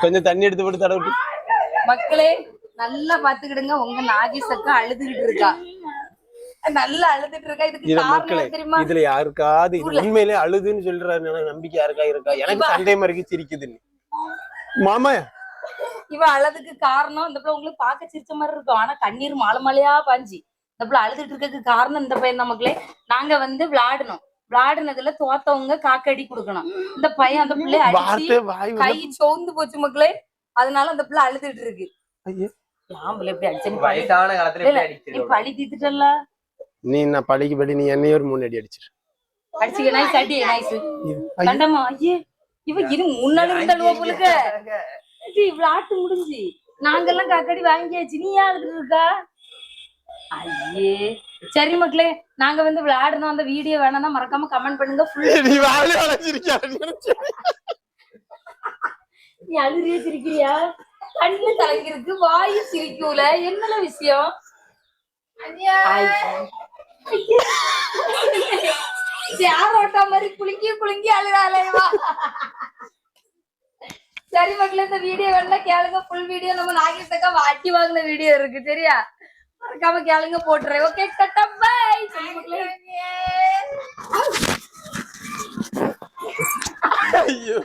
கொஞ்சம் தண்ணி எடுத்து போட்டு தடவை. மக்களே நல்லா பாத்துக்கிடுங்க, உங்க நாகேஷக்கா அழுதுகிட்டு இருக்கா, நல்லா அழுதுட்டு இருக்கா. இதுக்கு காரணம் தெரியுமா? இதுல யாருக்காவது இது உண்மையிலே அழுதுன்னு சொல்றாரு நம்பிக்கை யாருக்கா இருக்கா? எனக்கு சந்தேகமா இருக்கு சிரிக்குதுன்னு. மாமா இவ அழுதுக்கு காரணம் இந்த பிள்ளை உங்களுக்கு பார்க்க சிரிச்ச மாதிரி இருக்கும், ஆனா கண்ணீர் மாலை மாலையா பாஞ்சி இந்த பிள்ளை அழுதுட்டு இருக்கிறதுக்கு காரணம் இந்த பையன் தான் மக்களே. நாங்க வந்து விளையாடுனதுல தோத்தவங்க காக்கடி கொடுக்கணும். இந்த பையன் அந்த பிள்ளை அடிச்சு கை சோர்ந்து போச்சு மக்களே, அதனால அந்த பிள்ளை அழுதுட்டு இருக்கு. பழி தீத்துட்டல்ல நீ. நான் பழிக்கு படி நீ என்னைய ஒரு 3 அடி அடிச்சிரு. அடிச்சுக்க நைஸ் அடி நைஸ் கண்டமா. ஐயே இவ இரு முன்னாடி இருந்தாலும் உங்களுக்கு விளையாட்டு முடிஞ்சு நாங்கெல்லாம் காக்கடி வாங்கியாச்சு, நீ யாருக்கு இருக்கா? ஐயே சரி மக்களே, நாங்க வந்து விளையாடணும். அந்த வீடியோ வேணும்னா மறக்காம கமெண்ட் பண்ணுங்க. நீ அழுறிய சிரிக்கிறியா? கண்ணு கலங்கிருக்கு, வாயு சிரிக்கூல, என்னல விஷயம்? யாரோட்டா மாதிரி குலுங்கி அழுறாளேவா? சரி மக்களே, இந்த வீடியோ வேணா கேளுங்க, ஃபுல் வீடியோ நம்ம நாகேஷக்கா வாட்டி வாங்கின வீடியோ இருக்கு, சரியா? மறக்காம கேளுங்க, போட்டுறேன். Okay tata bye. சரி மக்களே. ஐயோ